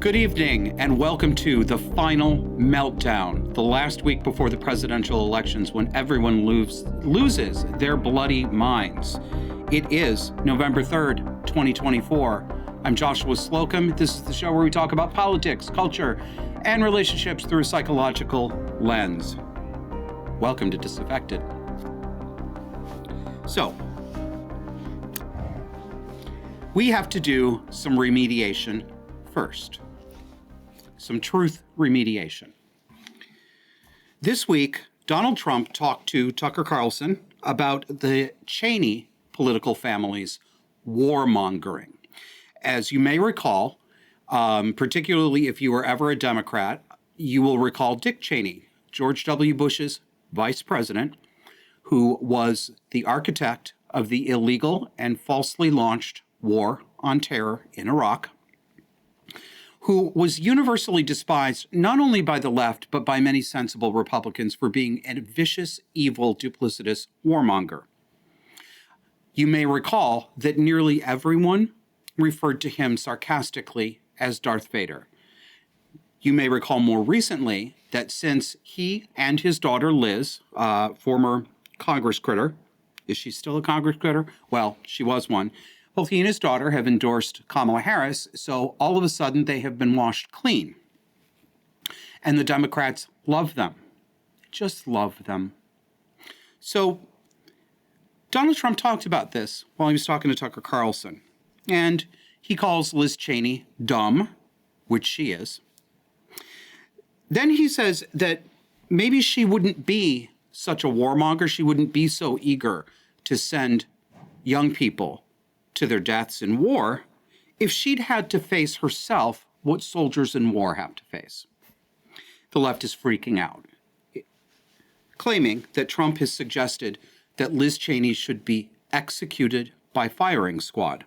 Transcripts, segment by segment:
Good evening and welcome to the Final Meltdown, the last week before the presidential elections when everyone loses their bloody minds. It is November 3rd, 2024. I'm Joshua Slocum. This is the show where we talk about politics, culture, and relationships through a psychological lens. Welcome to Disaffected. So, we have to do some remediation first. Some truth remediation. This week, Donald Trump talked to Tucker Carlson about the Cheney political family's warmongering. As you may recall, particularly if you were ever a Democrat, you will recall Dick Cheney, George W. Bush's vice president, who was the architect of the illegal and falsely launched war on terror in Iraq, who was universally despised not only by the left, but by many sensible Republicans for being a vicious, evil, duplicitous warmonger. You may recall that nearly everyone referred to him sarcastically as Darth Vader. You may recall more recently that since he and his daughter Liz, former Congress critter, is she still a Congress critter? Well, she was one. Both he and his daughter have endorsed Kamala Harris, so all of a sudden they have been washed clean. And the Democrats love them. Just love them. So Donald Trump talked about this while he was talking to Tucker Carlson. And he calls Liz Cheney dumb, which she is. Then he says that maybe she wouldn't be such a warmonger. She wouldn't be so eager to send young people to their deaths in war if she'd had to face herself what soldiers in war have to face. The left is freaking out, claiming that Trump has suggested that Liz Cheney should be executed by firing squad.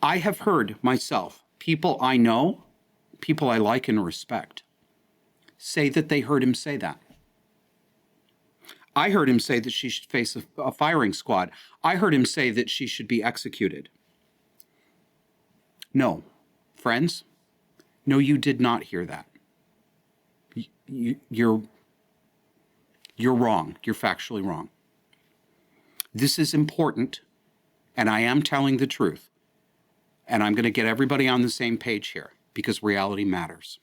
I have heard myself, people I know, people I like and respect, say that they heard him say that. I heard him say that she should face a firing squad. I heard him say that she should be executed. No, friends, no, you did not hear that. You're wrong. You're factually wrong. This is important, and I am telling the truth. And I'm going to get everybody on the same page here because reality matters.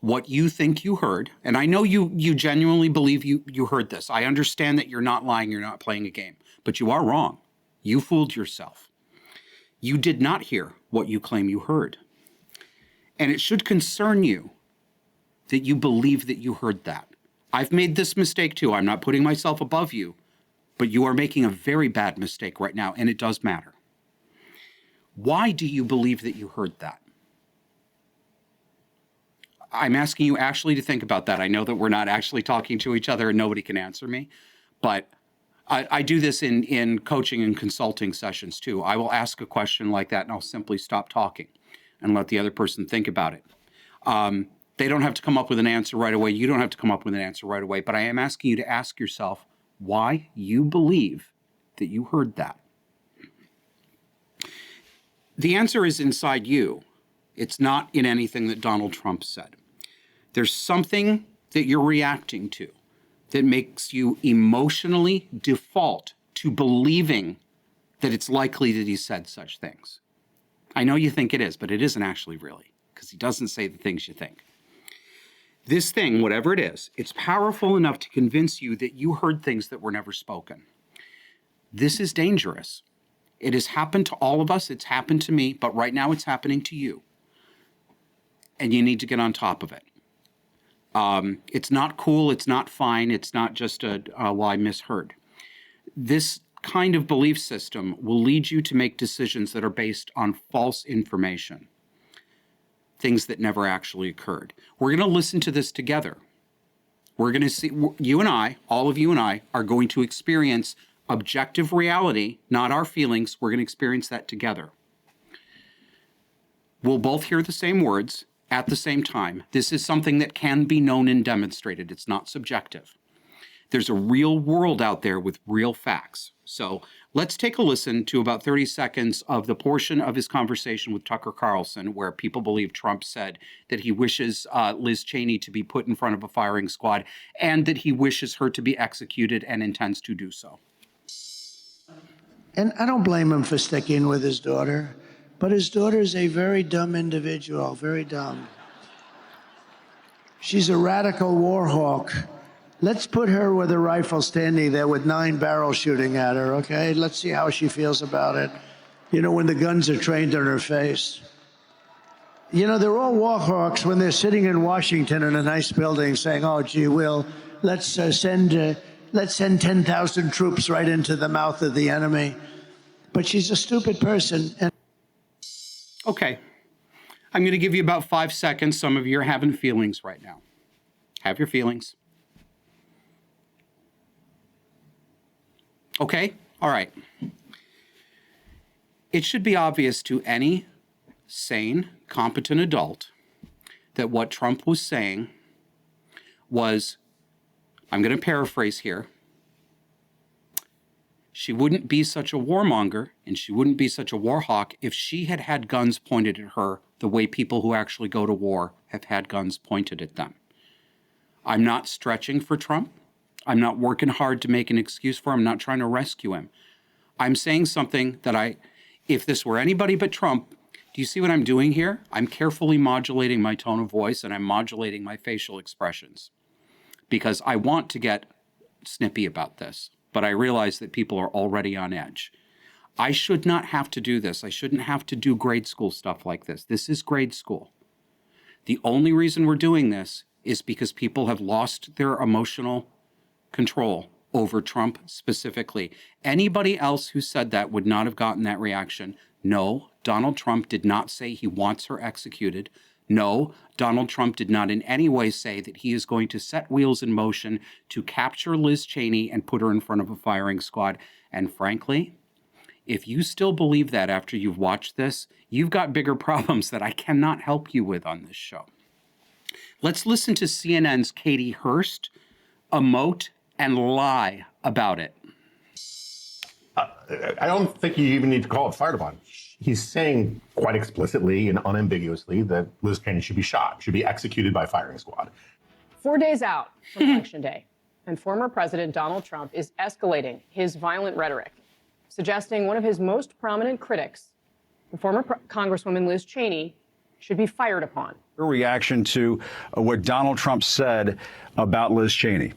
What you think you heard, and I know you genuinely believe you heard this. I understand that you're not lying, you're not playing a game, but you are wrong. You fooled yourself. You did not hear what you claim you heard. And it should concern you that you believe that you heard that. I've made this mistake too. I'm not putting myself above you, but you are making a very bad mistake right now, and it does matter. Why do you believe that you heard that? I'm asking you actually to think about that. I know that we're not actually talking to each other and nobody can answer me, but I do this in coaching and consulting sessions too. I will ask a question like that and I'll simply stop talking and let the other person think about it. They don't have to come up with an answer right away. You don't have to come up with an answer right away, but I am asking you to ask yourself why you believe that you heard that. The answer is inside you. It's not in anything that Donald Trump said. There's something that you're reacting to that makes you emotionally default to believing that it's likely that he said such things. I know you think it is, but it isn't actually really, because he doesn't say the things you think. This thing, whatever it is, it's powerful enough to convince you that you heard things that were never spoken. This is dangerous. It has happened to all of us. It's happened to me, but right now it's happening to you. And you need to get on top of it. It's not cool. It's not fine. It's not just well, I misheard. This kind of belief system will lead you to make decisions that are based on false information, things that never actually occurred. We're going to listen to this together. We're going to see, you and I, all of you and I, are going to experience objective reality, not our feelings. We're going to experience that together. We'll both hear the same words at the same time. This is something that can be known and demonstrated. It's not subjective. There's a real world out there with real facts. So let's take a listen to about 30 seconds of the portion of his conversation with Tucker Carlson where people believe Trump said that he wishes Liz Cheney to be put in front of a firing squad and that he wishes her to be executed and intends to do so. And I don't blame him for sticking with his daughter, but his daughter is a very dumb individual, very dumb. She's a radical war hawk. Let's put her with a rifle standing there with 9 barrels shooting at her, okay? Let's see how she feels about it. You know, when the guns are trained on her face. You know, they're all war hawks when they're sitting in Washington in a nice building saying, oh, gee, let's send 10,000 troops right into the mouth of the enemy. But she's a stupid person. Okay. I'm going to give you about 5 seconds. Some of you are having feelings right now. Have your feelings. Okay? All right. It should be obvious to any sane, competent adult that what Trump was saying was, I'm going to paraphrase here, she wouldn't be such a warmonger and she wouldn't be such a war hawk if she had had guns pointed at her the way people who actually go to war have had guns pointed at them. I'm not stretching for Trump. I'm not working hard to make an excuse for him. I'm not trying to rescue him. I'm saying something that if this were anybody but Trump, do you see what I'm doing here? I'm carefully modulating my tone of voice and I'm modulating my facial expressions because I want to get snippy about this, but I realize that people are already on edge. I should not have to do this. I shouldn't have to do grade school stuff like this. This is grade school. The only reason we're doing this is because people have lost their emotional control over Trump specifically. Anybody else who said that would not have gotten that reaction. No, Donald Trump did not say he wants her executed. No, Donald Trump did not in any way say that he is going to set wheels in motion to capture Liz Cheney and put her in front of a firing squad. And frankly, if you still believe that after you've watched this, you've got bigger problems that I cannot help you with on this show. Let's listen to CNN's Katie Hurst emote and lie about it. I don't think you even need to call it fired upon. He's saying quite explicitly and unambiguously that Liz Cheney should be shot, should be executed by firing squad. 4 days out from Election Day, and former President Donald Trump is escalating his violent rhetoric, suggesting one of his most prominent critics, the former Congresswoman Liz Cheney, should be fired upon. Your reaction to what Donald Trump said about Liz Cheney?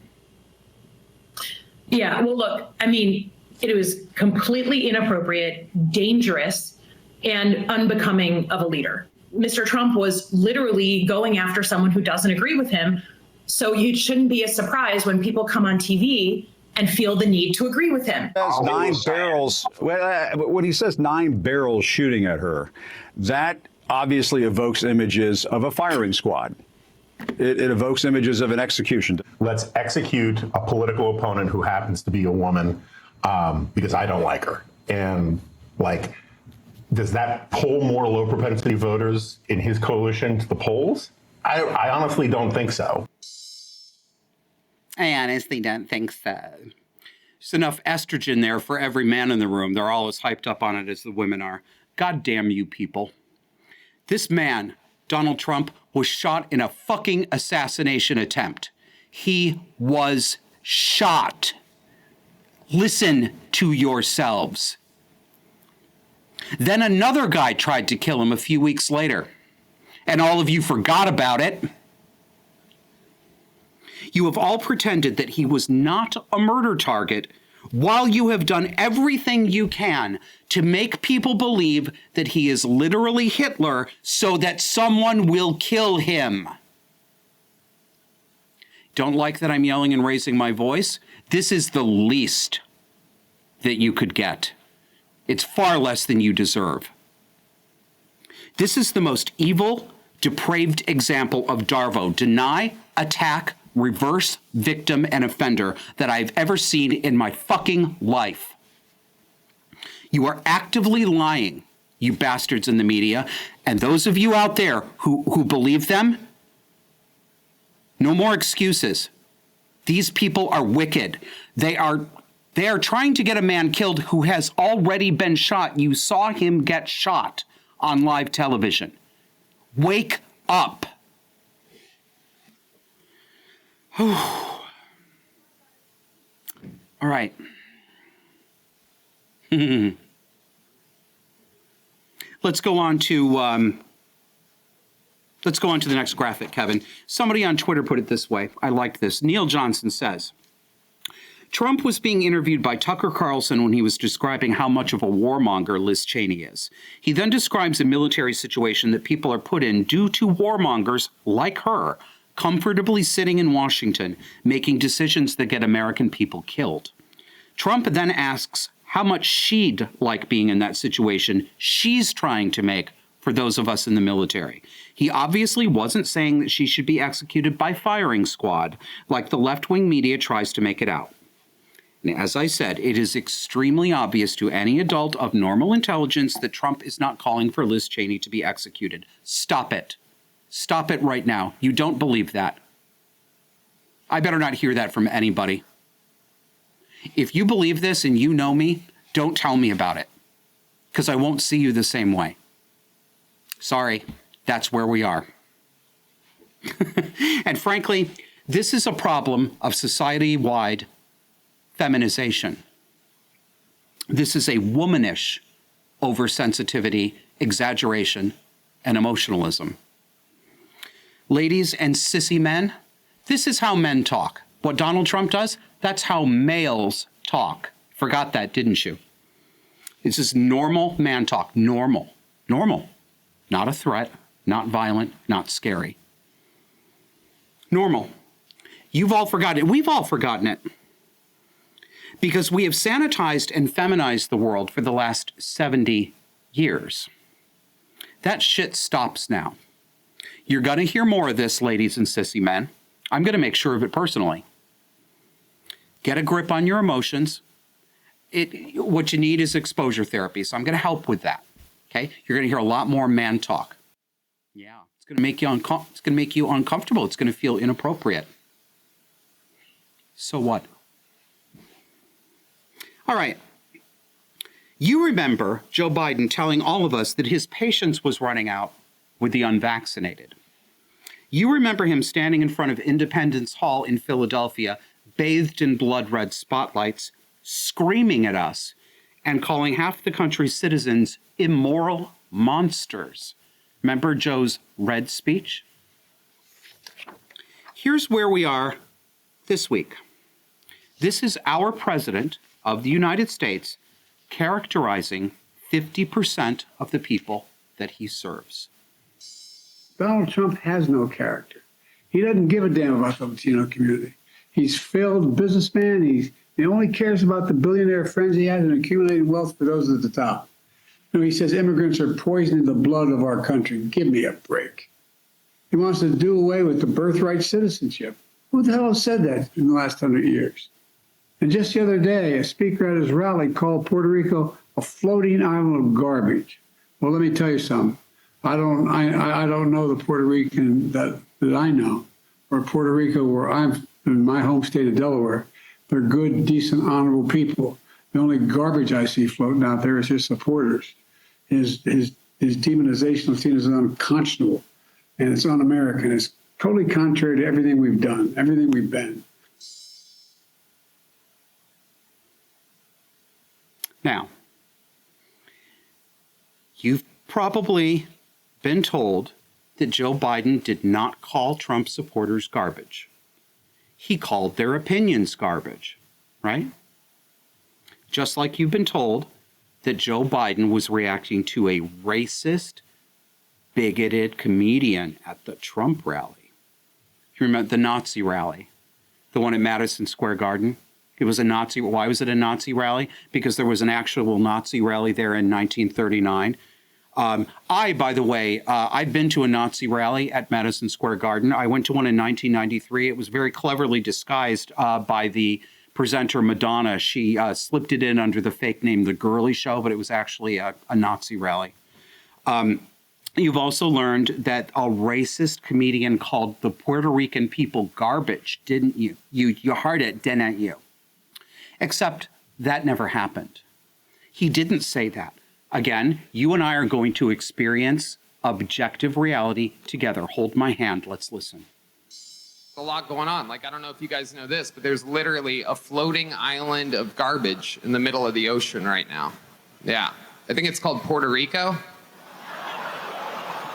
Yeah, well, look, I mean, it was completely inappropriate, dangerous, and unbecoming of a leader. Mr. Trump was literally going after someone who doesn't agree with him. So it shouldn't be a surprise when people come on TV and feel the need to agree with him. 9 barrels. When he says 9 barrels shooting at her, that obviously evokes images of a firing squad. It evokes images of an execution. Let's execute a political opponent who happens to be a woman because I don't like her. And like, does that pull more low propensity voters in his coalition to the polls? I honestly don't think so. I honestly don't think so. There's enough estrogen there for every man in the room. They're all as hyped up on it as the women are. God damn you people. This man, Donald Trump, was shot in a fucking assassination attempt. He was shot. Listen to yourselves. Then another guy tried to kill him a few weeks later, and all of you forgot about it. You have all pretended that he was not a murder target while you have done everything you can to make people believe that he is literally Hitler so that someone will kill him. Don't like that I'm yelling and raising my voice? This is the least that you could get. It's far less than you deserve. This is the most evil, depraved example of Darvo, deny, attack, reverse victim and offender that I've ever seen in my fucking life. You are actively lying, you bastards in the media, and those of you out there who believe them, no more excuses. These people are wicked. They are trying to get a man killed who has already been shot. You saw him get shot on live television. Wake up. All right. Let's go on to the next graphic, Kevin. Somebody on Twitter put it this way. I liked this. Neil Johnson says, Trump was being interviewed by Tucker Carlson when he was describing how much of a warmonger Liz Cheney is. He then describes a military situation that people are put in due to warmongers like her, comfortably sitting in Washington, making decisions that get American people killed. Trump then asks how much she'd like being in that situation she's trying to make for those of us in the military. He obviously wasn't saying that she should be executed by firing squad, like the left-wing media tries to make it out. And as I said, it is extremely obvious to any adult of normal intelligence that Trump is not calling for Liz Cheney to be executed. Stop it. Stop it right now. You don't believe that. I better not hear that from anybody. If you believe this and you know me, don't tell me about it, because I won't see you the same way. Sorry, that's where we are. And frankly, this is a problem of society-wide feminization. This is a womanish oversensitivity, exaggeration, and emotionalism. Ladies and sissy men, this is how men talk. What Donald Trump does, that's how males talk. Forgot that, didn't you? This is normal man talk. Normal. Normal. Not a threat, not violent, not scary. Normal. You've all forgotten it. We've all forgotten it. Because we have sanitized and feminized the world for the last 70 years. That shit stops now. You're going to hear more of this, ladies and sissy men. I'm going to make sure of it personally. Get a grip on your emotions. What you need is exposure therapy, so I'm going to help with that. Okay? You're going to hear a lot more man talk. Yeah, it's going to make you uncomfortable. It's going to feel inappropriate. So what? All right. You remember Joe Biden telling all of us that his patience was running out with the unvaccinated. You remember him standing in front of Independence Hall in Philadelphia, bathed in blood-red spotlights, screaming at us and calling half the country's citizens immoral monsters. Remember Joe's red speech? Here's where we are this week. This is our president of the United States characterizing 50% of the people that he serves. Donald Trump has no character. He doesn't give a damn about the Latino community. He's failed businessman. He only cares about the billionaire friends he has and accumulating wealth for those at the top. You know, he says immigrants are poisoning the blood of our country. Give me a break. He wants to do away with the birthright citizenship. Who the hell has said that in the last 100 years? And just the other day, a speaker at his rally called Puerto Rico a floating island of garbage. Well, let me tell you something. I don't know the Puerto Rican that I know, or Puerto Rico where I'm in my home state of Delaware. They're good, decent, honorable people. The only garbage I see floating out there is his supporters. His demonization of Latinos is unconscionable, and it's un-American. It's totally contrary to everything we've done, everything we've been. Now, you've probably been told that Joe Biden did not call Trump supporters garbage. He called their opinions garbage, right? Just like you've been told that Joe Biden was reacting to a racist, bigoted comedian at the Trump rally. You remember the Nazi rally, the one at Madison Square Garden? It was a Nazi. Why was it a Nazi rally? Because there was an actual Nazi rally there in 1939. By the way, I've been to a Nazi rally at Madison Square Garden. I went to one in 1993. It was very cleverly disguised by the presenter Madonna. She slipped it in under the fake name The Girly Show, but it was actually a Nazi rally. You've also learned that a racist comedian called the Puerto Rican people garbage, didn't you? You heard it, didn't you? Except that never happened. He didn't say that. Again, you and I are going to experience objective reality together. Hold my hand. Let's listen. A lot going on. Like, I don't know if you guys know this, but there's literally a floating island of garbage in the middle of the ocean right now. Yeah. I think it's called Puerto Rico.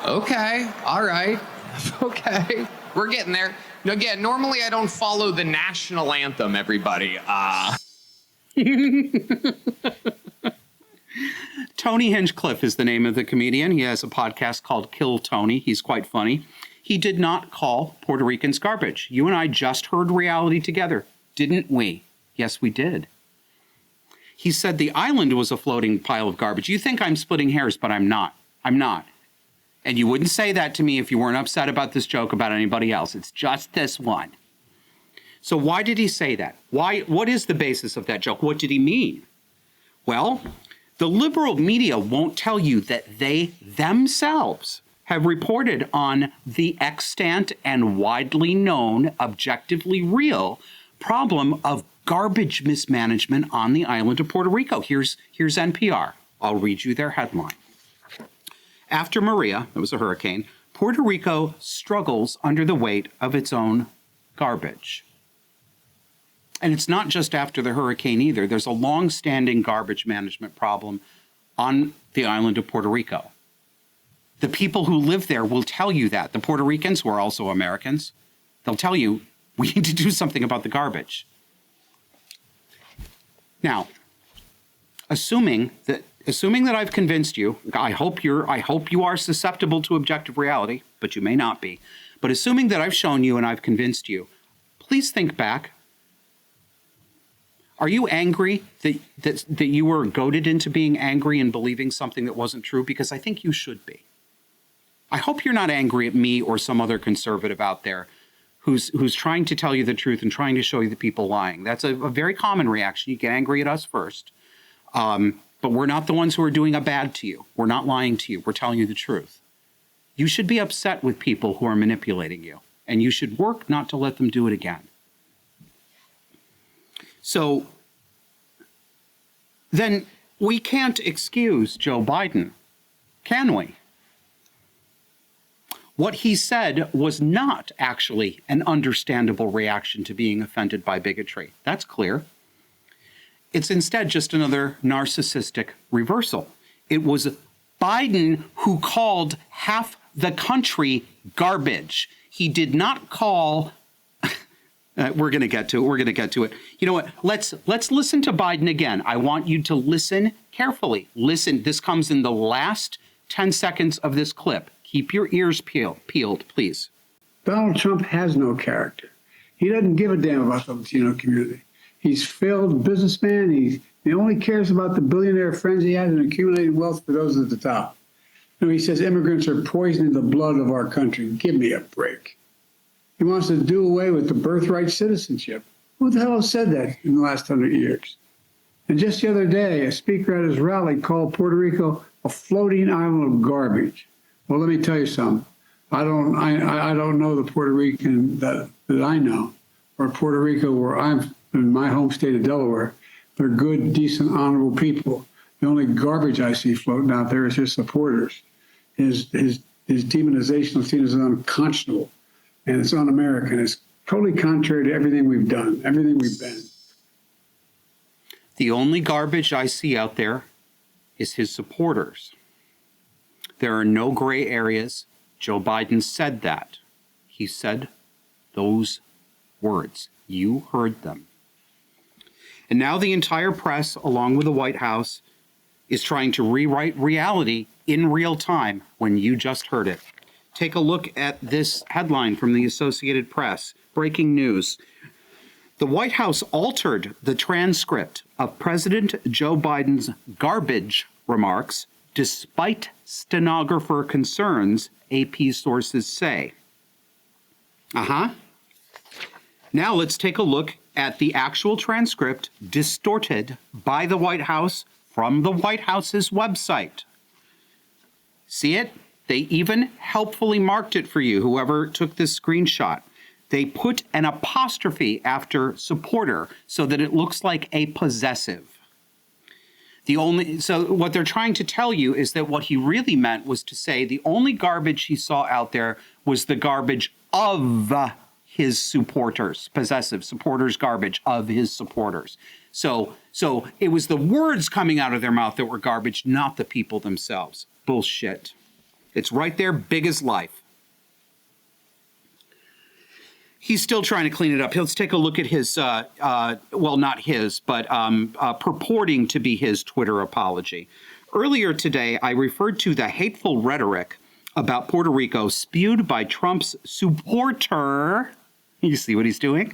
Okay. All right. Okay. We're getting there. Now, again, normally I don't follow the national anthem, everybody. Tony Hinchcliffe is the name of the comedian. He has a podcast called Kill Tony. He's quite funny. He did not call Puerto Ricans garbage. You and I just heard reality together, didn't we? Yes, we did. He said the island was a floating pile of garbage. You think I'm splitting hairs, but I'm not. I'm not. And you wouldn't say that to me if you weren't upset about this joke about anybody else. It's just this one. So why did he say that? Why? What is the basis of that joke? What did he mean? Well, the liberal media won't tell you that they themselves have reported on the extant and widely known, objectively real problem of garbage mismanagement on the island of Puerto Rico. Here's NPR. I'll read you their headline. After Maria, that was a hurricane, Puerto Rico struggles under the weight of its own garbage. And it's not just after the hurricane either. There's a long-standing garbage management problem on the island of Puerto Rico. The people who live there will tell you that. The Puerto Ricans, who are also Americans, they'll tell you, we need to do something about the garbage. Now, assuming that I've convinced you, I hope you are susceptible to objective reality, but you may not be. But assuming that I've shown you and I've convinced you, please think back. Are you angry that you were goaded into being angry and believing something that wasn't true? Because I think you should be. I hope you're not angry at me or some other conservative out there who's trying to tell you the truth and trying to show you the people lying. That's a very common reaction. You get angry at us first. But we're not the ones who are doing a bad to you. We're not lying to you. We're telling you the truth. You should be upset with people who are manipulating you, and you should work not to let them do it again. So then we can't excuse Joe Biden, can we? What he said was not actually an understandable reaction to being offended by bigotry. That's clear. It's instead just another narcissistic reversal. It was Biden who called half the country garbage. He did not call. We're going to get to it. You know what? Let's listen to Biden again. I want you to listen carefully. Listen. This comes in the last 10 seconds of this clip. Keep your ears peeled, please. Donald Trump has no character. He doesn't give a damn about the Latino community. He's a failed businessman. He only cares about the billionaire friends he has and accumulating wealth for those at the top. You know, he says immigrants are poisoning the blood of our country. Give me a break. He wants to do away with the birthright citizenship. Who the hell has said that in the last 100 years? And just the other day, a speaker at his rally called Puerto Rico a floating island of garbage. Well, let me tell you something. I don't know the Puerto Rican that I know, or Puerto Rico where I'm in my home state of Delaware. They're good, decent, honorable people. The only garbage I see floating out there is his supporters. His demonization of Latinos is unconscionable, and it's un-American. It's totally contrary to everything we've done, everything we've been. The only garbage I see out there is his supporters. There are no gray areas. Joe Biden said that. He said those words. You heard them. And now the entire press, along with the White House, is trying to rewrite reality in real time when you just heard it. Take a look at this headline from the Associated Press. Breaking news. The White House altered the transcript of President Joe Biden's garbage remarks despite stenographer concerns, AP sources say. Now let's take a look at the actual transcript distorted by the White House from the White House's website. See it? They even helpfully marked it for you, whoever took this screenshot. They put an apostrophe after supporter so that it looks like a possessive. So what they're trying to tell you is that what he really meant was to say the only garbage he saw out there was the garbage of his supporters, possessive, supporters garbage of his supporters. So it was the words coming out of their mouth that were garbage, not the people themselves. Bullshit. It's right there, big as life. He's still trying to clean it up. Let's take a look at his, well, not his, but purporting to be his Twitter apology. Earlier today, I referred to the hateful rhetoric about Puerto Rico spewed by Trump's supporter. You see what he's doing?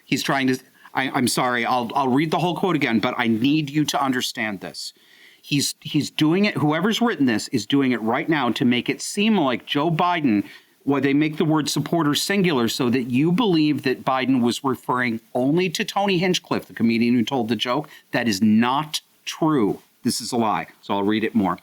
He's trying to, I'm sorry, I'll read the whole quote again, but I need you to understand this. He's doing it, whoever's written this is doing it right now to make it seem like Joe Biden, well, they make the word supporter singular so that you believe that Biden was referring only to Tony Hinchcliffe, the comedian who told the joke. That is not true. This is a lie. So I'll read it more.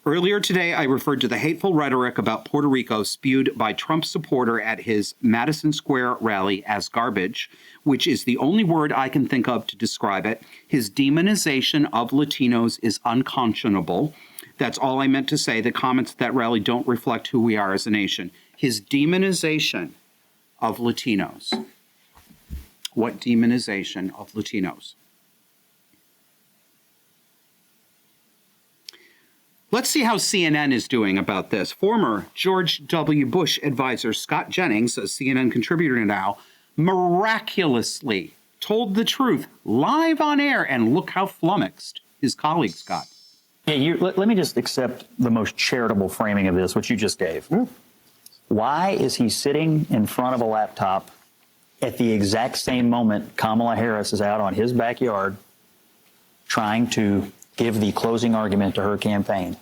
Earlier today, I referred to the hateful rhetoric about Puerto Rico spewed by Trump's supporter at his Madison Square rally as garbage, which is the only word I can think of to describe it. His demonization of Latinos is unconscionable. That's all I meant to say. The comments at that rally don't reflect who we are as a nation. His demonization of Latinos. What demonization of Latinos? Let's see how CNN is doing about this. Former George W. Bush advisor Scott Jennings, a CNN contributor now, miraculously told the truth live on air, and look how flummoxed his colleagues got. Yeah, let me just accept the most charitable framing of this, which you just gave. Why is he sitting in front of a laptop at the exact same moment Kamala Harris is out on his backyard trying to give the closing argument to her campaign?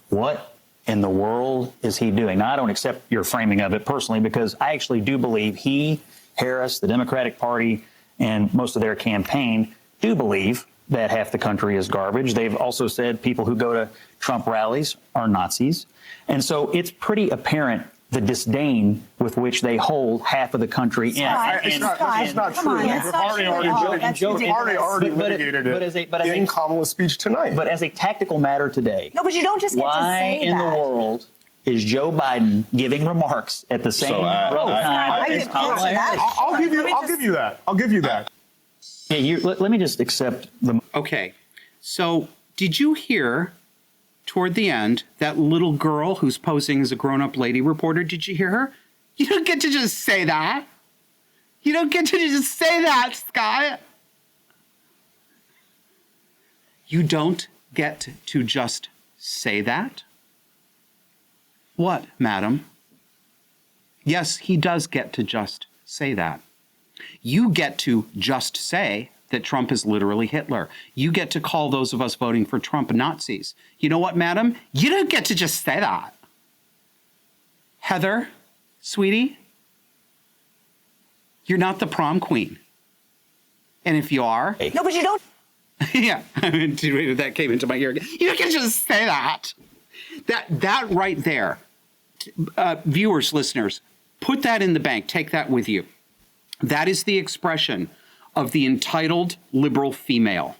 What in the world is he doing? Now, I don't accept your framing of it personally, because I actually do believe he, Harris, the Democratic Party, and most of their campaign do believe that half the country is garbage. They've also said people who go to Trump rallies are Nazis. And so it's pretty apparent the disdain with which they hold half of the country in. It's not true. The party already litigated it in Kamala's speech tonight. But as a tactical matter today, no, but you don't just get to say that. Why in the world is Joe Biden giving remarks at the same time as Kamala Harris? I'll give you that. I'll give you that. Yeah, let me just accept the... Okay, so did you hear toward the end that little girl who's posing as a grown-up lady reporter? Did you hear her? You don't get to just say that. You don't get to just say that, Scott. You don't get to just say that? What, madam? Yes, he does get to just say that. You get to just say that Trump is literally Hitler. You get to call those of us voting for Trump Nazis. You know what, madam? You don't get to just say that. Heather, sweetie, you're not the prom queen. And if you are... No, but you don't... Yeah, that came into my ear. You don't get to just say that. That right there, viewers, listeners, put that in the bank. Take that with you. That is the expression of the entitled liberal female.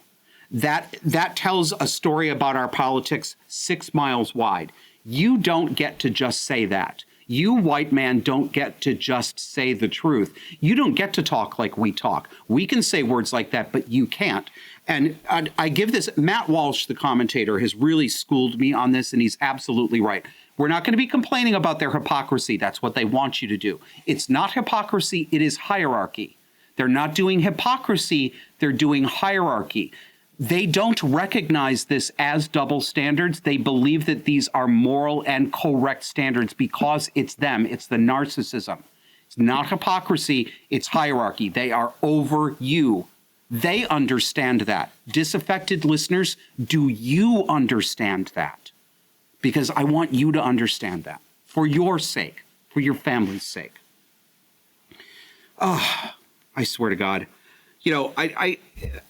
That tells a story about our politics 6 miles wide. You don't get to just say that. You, white man, don't get to just say the truth. You don't get to talk like we talk. We can say words like that, but you can't. And I give this, Matt Walsh, the commentator, has really schooled me on this, and he's absolutely right. We're not going to be complaining about their hypocrisy. That's what they want you to do. It's not hypocrisy, it is hierarchy. They're not doing hypocrisy, they're doing hierarchy. They don't recognize this as double standards. They believe that these are moral and correct standards because it's them. It's the narcissism. It's not hypocrisy, it's hierarchy. They are over you. They understand that. Disaffected listeners, do you understand that? Because I want you to understand that for your sake, for your family's sake. Oh, I swear to God. You know, I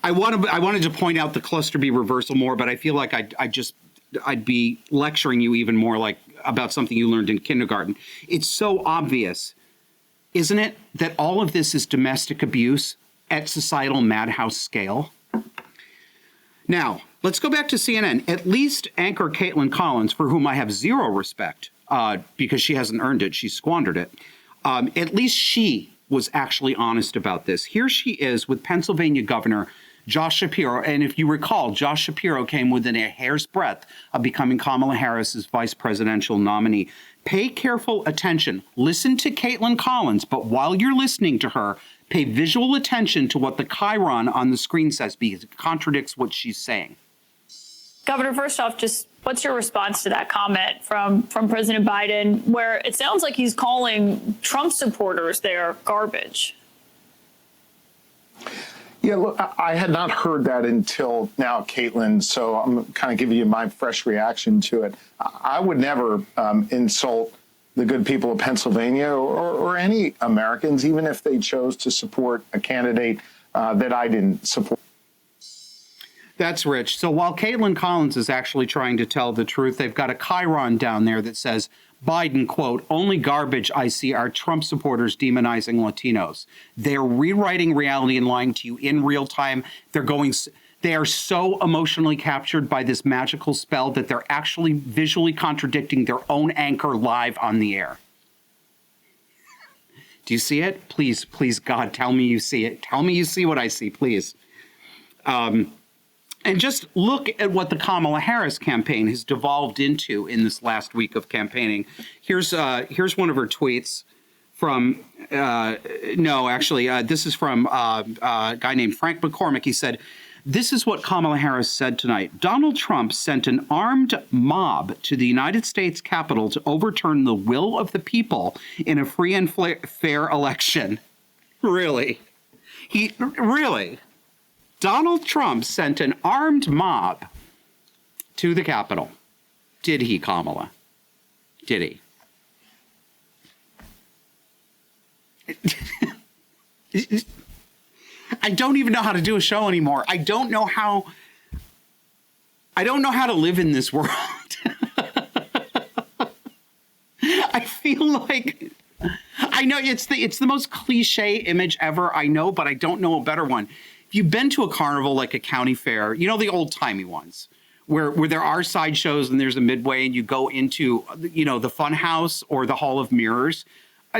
wanted to point out the cluster B reversal more, but I feel like I'd be lecturing you even more like about something you learned in kindergarten. It's so obvious, isn't it, that all of this is domestic abuse at societal madhouse scale? Now, let's go back to CNN. At least anchor Caitlin Collins, for whom I have zero respect because she hasn't earned it, she squandered it. At least she was actually honest about this. Here she is with Pennsylvania Governor Josh Shapiro. And if you recall, Josh Shapiro came within a hair's breadth of becoming Kamala Harris's vice presidential nominee. Pay careful attention. Listen to Caitlin Collins, but while you're listening to her, pay visual attention to what the chyron on the screen says, because it contradicts what she's saying. Governor, first off, just what's your response to that comment from President Biden, where it sounds like he's calling Trump supporters there garbage? Yeah, look, I had not heard that until now, Caitlin, so I'm kind of giving you my fresh reaction to it. I would never insult the good people of Pennsylvania or any Americans, even if they chose to support a candidate that I didn't support. That's rich. So while Caitlin Collins is actually trying to tell the truth, they've got a chyron down there that says, Biden, quote, only garbage I see are Trump supporters demonizing Latinos. They're rewriting reality and lying to you in real time. They are so emotionally captured by this magical spell that they're actually visually contradicting their own anchor live on the air. Do you see it? Please, please, God, tell me you see it. Tell me you see what I see, please. And just look at what the Kamala Harris campaign has devolved into in this last week of campaigning. Here's one of her tweets from, this is from a guy named Frank McCormick. He said, this is what Kamala Harris said tonight. Donald Trump sent an armed mob to the United States Capitol to overturn the will of the people in a free and fair election. Really? Really? Donald Trump sent an armed mob to the Capitol. Did he, Kamala? Did he? I don't even know how to do a show anymore. I don't know how to live in this world. I feel like, I know it's the most cliche image ever, I know, but I don't know a better one. If you've been to a carnival like a county fair, you know, the old timey ones where there are sideshows and there's a midway and you go into, you know, the fun house or the Hall of Mirrors.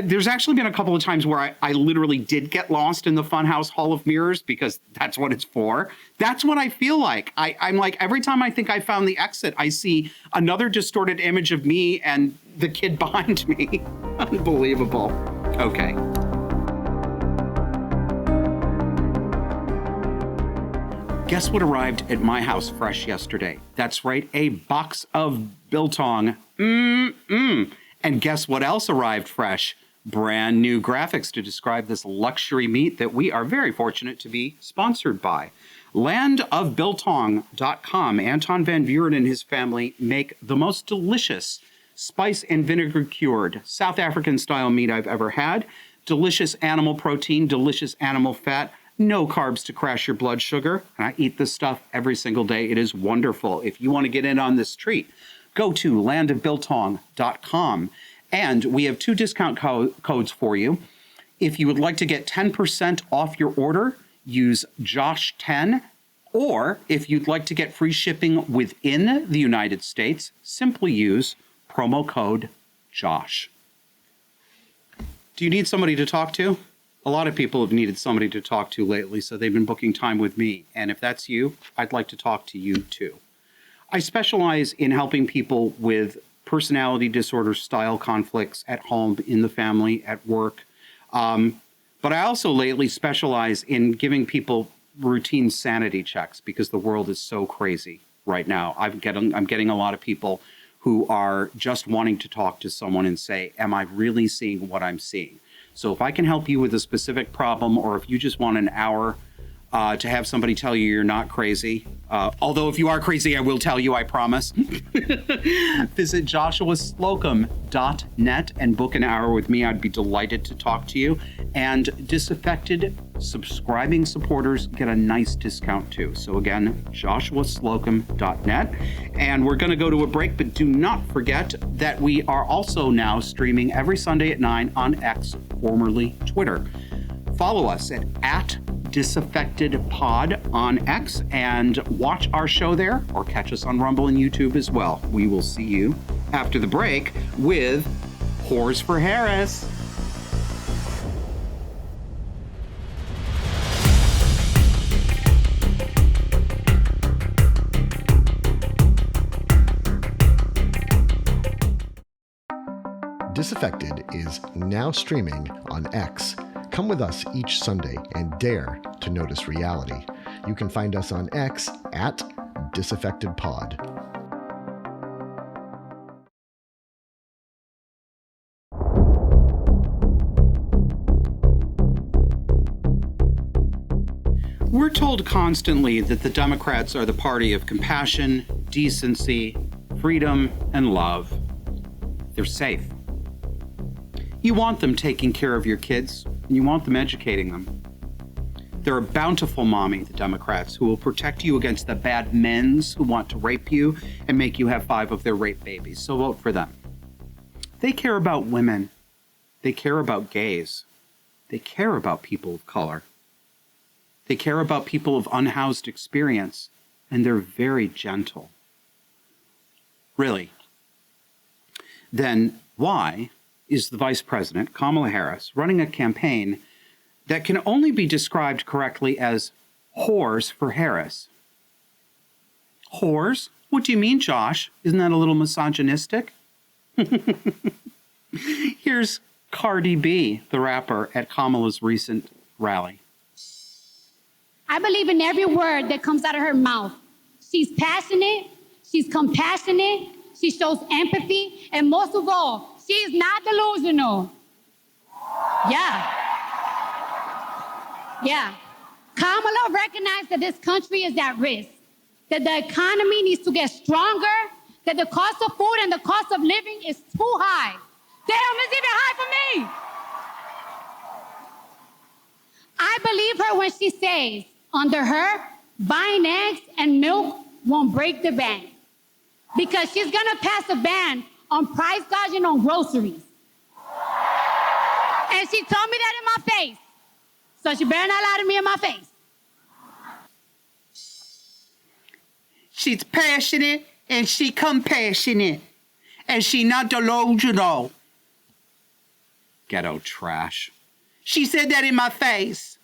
There's actually been a couple of times where I literally did get lost in the Funhouse Hall of Mirrors because that's what it's for. That's what I feel like. I'm like, every time I think I found the exit, I see another distorted image of me and the kid behind me. Unbelievable. Okay. Guess what arrived at my house fresh yesterday? That's right, a box of biltong. And guess what else arrived fresh? Brand new graphics to describe this luxury meat that we are very fortunate to be sponsored by. Landofbiltong.com. Anton Van Buren and his family make the most delicious spice and vinegar cured South African style meat I've ever had. Delicious animal protein, delicious animal fat, no carbs to crash your blood sugar. And I eat this stuff every single day. It is wonderful. If you want to get in on this treat, go to landofbiltong.com. And we have two discount codes for you. If you would like to get 10% off your order, use Josh10. Or if you'd like to get free shipping within the United States, simply use promo code Josh. Do you need somebody to talk to? A lot of people have needed somebody to talk to lately, so they've been booking time with me. And if that's you, I'd like to talk to you too. I specialize in helping people with personality disorder style conflicts at home, in the family, at work. But I also lately specialize in giving people routine sanity checks because the world is so crazy right now. I'm getting a lot of people who are just wanting to talk to someone and say, am I really seeing what I'm seeing? So if I can help you with a specific problem, or if you just want an hour to have somebody tell you you're not crazy. Although if you are crazy, I will tell you, I promise. Visit joshuaslocum.net and book an hour with me. I'd be delighted to talk to you. And disaffected subscribing supporters get a nice discount too. So again, joshuaslocum.net. And we're going to go to a break, but do not forget that we are also now streaming every Sunday at 9 on X, formerly Twitter. Follow us at disaffectedpod on X and watch our show there, or catch us on Rumble and YouTube as well. We will see you after the break with Whores for Harris. Disaffected is now streaming on X. Come with us each Sunday and dare to notice reality. You can find us on X at disaffectedpod. We're told constantly that the Democrats are the party of compassion, decency, freedom, and love. They're safe. You want them taking care of your kids, and you want them educating them. They're a bountiful mommy, the Democrats, who will protect you against the bad men's who want to rape you and make you have 5 of their rape babies. So vote for them. They care about women. They care about gays. They care about people of color. They care about people of unhoused experience, and they're very gentle. Really. Then why is the Vice President, Kamala Harris, running a campaign that can only be described correctly as Whores for Harris? Whores? What do you mean, Josh? Isn't that a little misogynistic? Here's Cardi B, the rapper, at Kamala's recent rally. I believe in every word that comes out of her mouth. She's passionate, she's compassionate, she shows empathy, and most of all, she is not delusional. Yeah. Kamala recognized that this country is at risk, that the economy needs to get stronger, that the cost of food and the cost of living is too high. Damn, it's even high for me. I believe her when she says, under her, buying eggs and milk won't break the bank, because she's gonna pass a ban on price gouging on groceries. And she told me that in my face. So she better not lie to me in my face. She's passionate and she compassionate. And she not delusional. Ghetto trash. She said that in my face.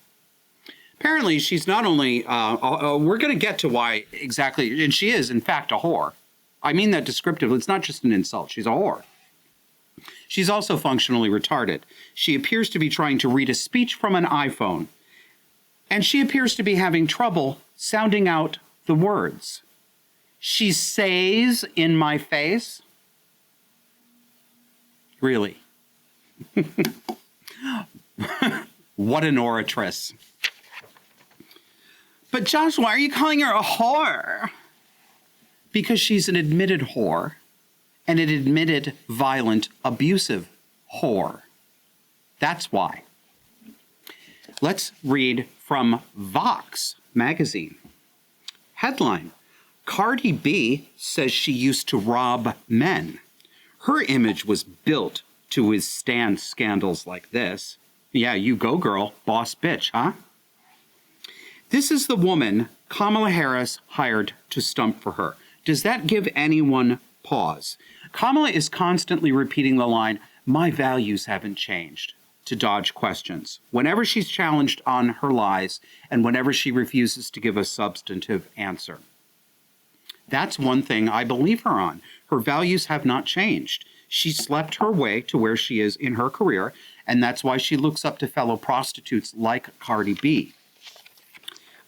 Apparently, she's not only, we're going to get to why exactly, and she is, in fact, a whore. I mean that descriptively. It's not just an insult. She's a whore. She's also functionally retarded. She appears to be trying to read a speech from an iPhone, and she appears to be having trouble sounding out the words. She says in my face. Really? What an oratress. But Josh, why are you calling her a whore? Because she's an admitted whore, and an admitted violent, abusive whore. That's why. Let's read from Vox magazine. Headline: Cardi B says she used to rob men. Her image was built to withstand scandals like this. Yeah, you go, girl. Boss bitch, huh? This is the woman Kamala Harris hired to stump for her. Does that give anyone pause? Kamala is constantly repeating the line, "My values haven't changed," to dodge questions, whenever she's challenged on her lies and whenever she refuses to give a substantive answer. That's one thing I believe her on. Her values have not changed. She slept her way to where she is in her career, and that's why she looks up to fellow prostitutes like Cardi B.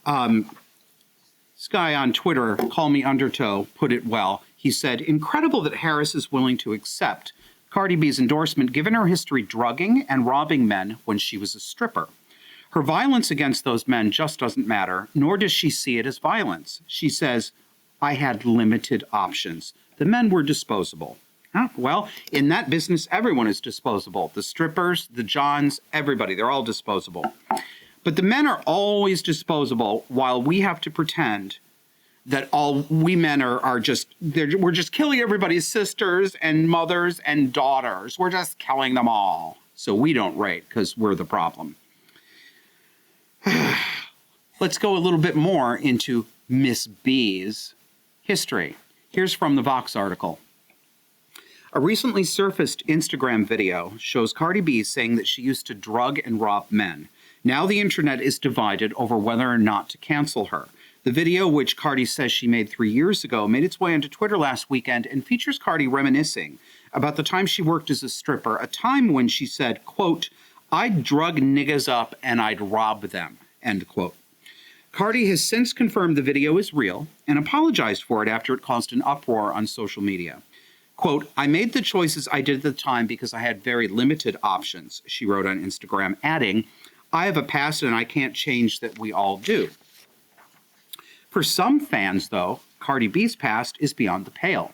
This guy on Twitter, Call Me Undertow, put it well. He said, incredible that Harris is willing to accept Cardi B's endorsement given her history drugging and robbing men when she was a stripper. Her violence against those men just doesn't matter, nor does she see it as violence. She says, I had limited options. The men were disposable. Huh? Well, in that business, everyone is disposable. The strippers, the Johns, everybody, they're all disposable. But the men are always disposable, while we have to pretend that all we men are just, we're just killing everybody's sisters and mothers and daughters. We're just killing them all. So we don't rate because we're the problem. Let's go a little bit more into Miss B's history. Here's from the Vox article. A recently surfaced Instagram video shows Cardi B saying that she used to drug and rob men. Now the internet is divided over whether or not to cancel her. The video, which Cardi says she made 3 years ago, made its way onto Twitter last weekend and features Cardi reminiscing about the time she worked as a stripper, a time when she said, quote, "I'd drug niggas up and I'd rob them," end quote. Cardi has since confirmed the video is real and apologized for it after it caused an uproar on social media. Quote, "I made the choices I did at the time because I had very limited options," she wrote on Instagram, adding, "I have a past and I can't change that, we all do." For some fans, though, Cardi B's past is beyond the pale.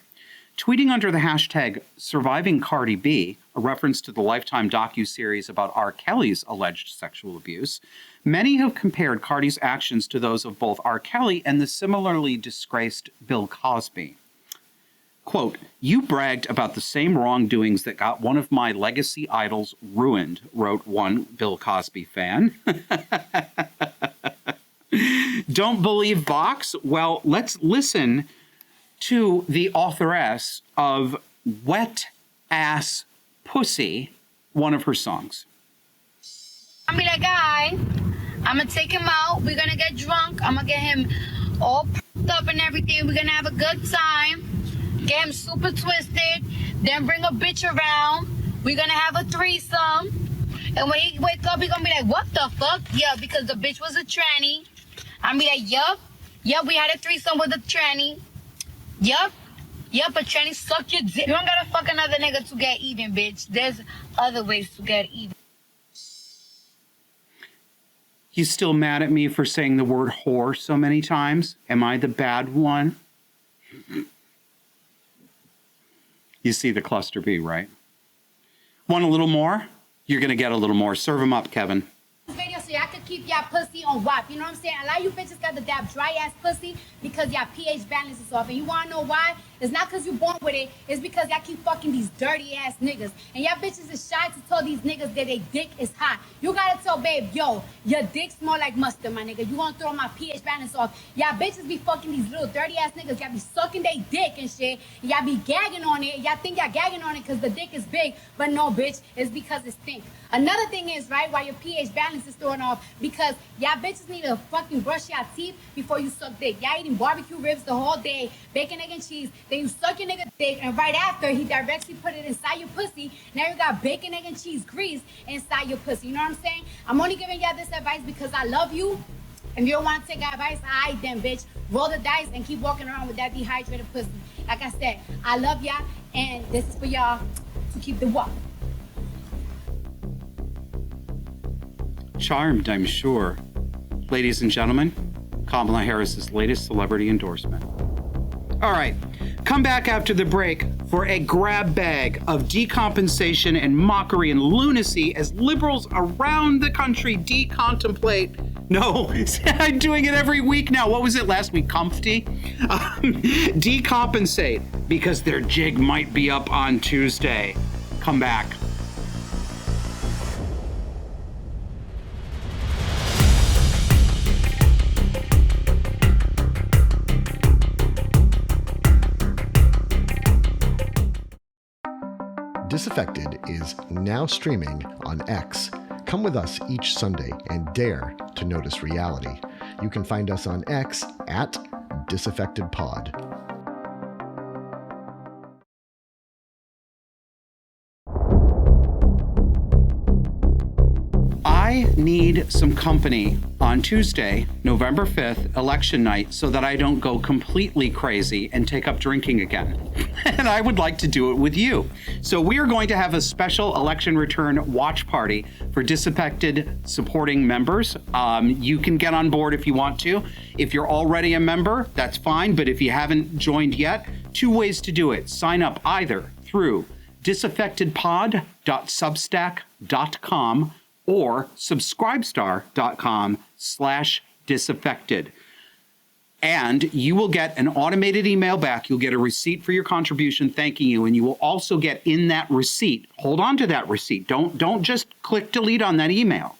Tweeting under the hashtag #SurvivingCardiB, a reference to the Lifetime docuseries about R. Kelly's alleged sexual abuse, many have compared Cardi's actions to those of both R. Kelly and the similarly disgraced Bill Cosby. Quote, "You bragged about the same wrongdoings that got one of my legacy idols ruined," wrote one Bill Cosby fan. Don't believe Vox? Well, let's listen to the authoress of Wet Ass Pussy, one of her songs. I'm that guy. I'm going to take him out. We're going to get drunk. I'm going to get him all p***ed up and everything. We're going to have a good time. Get him super twisted. Then bring a bitch around. We're going to have a threesome. And when he wake up, he's going to be like, what the fuck? Yeah, because the bitch was a tranny. I'm be like, yup, we had a threesome with a tranny. Yup, a tranny suck your dick. You don't gotta fuck another nigga to get even, bitch. There's other ways to get even. You still mad at me for saying the word whore so many times? Am I the bad one? You see the cluster B, right? Want a little more? You're gonna get a little more. Serve them up, Kevin. Video so y'all could keep y'all pussy on WAP. You know what I'm saying? A lot of you bitches got the damn dry ass pussy because y'all pH balance is off. And you wanna know why? It's not because you born with it. It's because y'all keep fucking these dirty ass niggas. And y'all bitches is shy to tell these niggas that their dick is hot. You gotta tell babe, yo, your dick smell like mustard, my nigga. You wanna throw my pH balance off. Y'all bitches be fucking these little dirty ass niggas. Y'all be sucking their dick and shit. And y'all be gagging on it. Y'all think y'all gagging on it because the dick is big. But no, bitch, it's because it stinks. Another thing is, right, why your pH balance is throwing off, because y'all bitches need to fucking brush your teeth before you suck dick. Y'all eating barbecue ribs the whole day, bacon, egg, and cheese. Then you suck your nigga dick, and right after, he directly put it inside your pussy. Now you got bacon, egg, and cheese grease inside your pussy. You know what I'm saying? I'm only giving y'all this advice because I love you. If you don't want to take advice, all right then, bitch. Roll the dice and keep walking around with that dehydrated pussy. Like I said, I love y'all, and this is for y'all to keep the walk. Charmed, I'm sure. Ladies and gentlemen, Kamala Harris's latest celebrity endorsement. All right, come back after the break for a grab bag of decompensation and mockery and lunacy as liberals around the country decontemplate. No, I'm doing it every week now. What was it last week? Comfy? Decompensate because their jig might be up on Tuesday. Come back. Disaffected is now streaming on X. Come with us each Sunday and dare to notice reality. You can find us on X at DisaffectedPod. I need some company on Tuesday, November 5th, election night, so that I don't go completely crazy and take up drinking again. And I would like to do it with you. So we are going to have a special election return watch party for Disaffected supporting members. You can get on board if you want to. If you're already a member, that's fine. But if you haven't joined yet, 2 ways to do it. Sign up either through disaffectedpod.substack.com or subscribestar.com/disaffected. And you will get an automated email back. You'll get a receipt for your contribution thanking you. And you will also get in that receipt, hold on to that receipt. Don't just click delete on that email.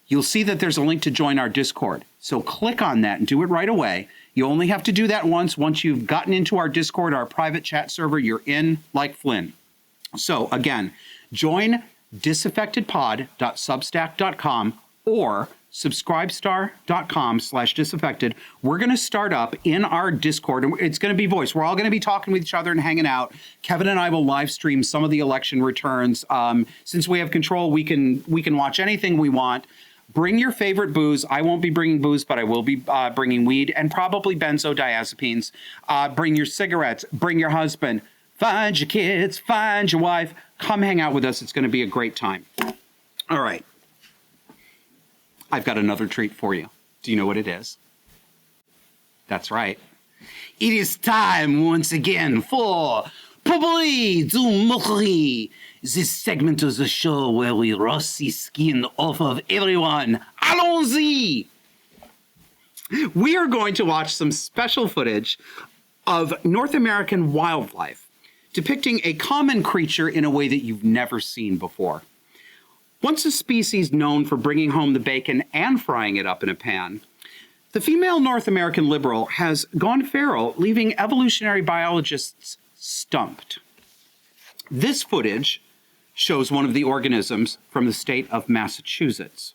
You'll see that there's a link to join our Discord. So click on that and do it right away. You only have to do that once. Once you've gotten into our Discord, our private chat server, you're in like Flynn. So again, join disaffectedpod.substack.com or subscribestar.com/disaffected. We're going to start up in our Discord, and it's going to be voice. We're all going to be talking with each other and hanging out. Kevin and I will live stream some of the election returns. Since we have control, we can watch anything we want. Bring your favorite booze. I won't be bringing booze, but I will be bringing weed and probably benzodiazepines. Bring your cigarettes. Bring your husband. Find your kids. Find your wife. Come hang out with us. It's going to be a great time. All right. I've got another treat for you. Do you know what it is? That's right. It is time once again for Popoli du Moquerie, this segment of the show where we roast the skin off of everyone. Allons-y! We are going to watch some special footage of North American wildlife depicting a common creature in a way that you've never seen before. Once a species known for bringing home the bacon and frying it up in a pan, the female North American liberal has gone feral, leaving evolutionary biologists stumped. This footage shows one of the organisms from the state of Massachusetts.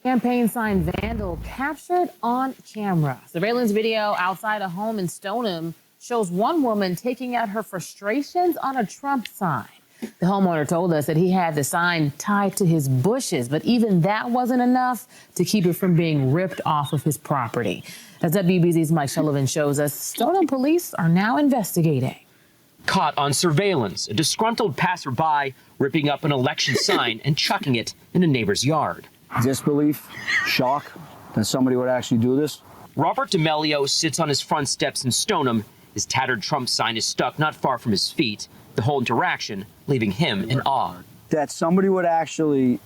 Campaign sign vandal captured on camera. Surveillance video outside a home in Stoneham shows one woman taking out her frustrations on a Trump sign. The homeowner told us that he had the sign tied to his bushes, but even that wasn't enough to keep it from being ripped off of his property. As WBZ's Mike Sullivan shows us, Stoneham police are now investigating. Caught on surveillance, a disgruntled passerby ripping up an election sign and chucking it in a neighbor's yard. Disbelief, shock that somebody would actually do this. Robert D'Amelio sits on his front steps in Stoneham. His tattered Trump sign is stuck not far from his feet. The whole interaction leaving him in awe. That somebody would actually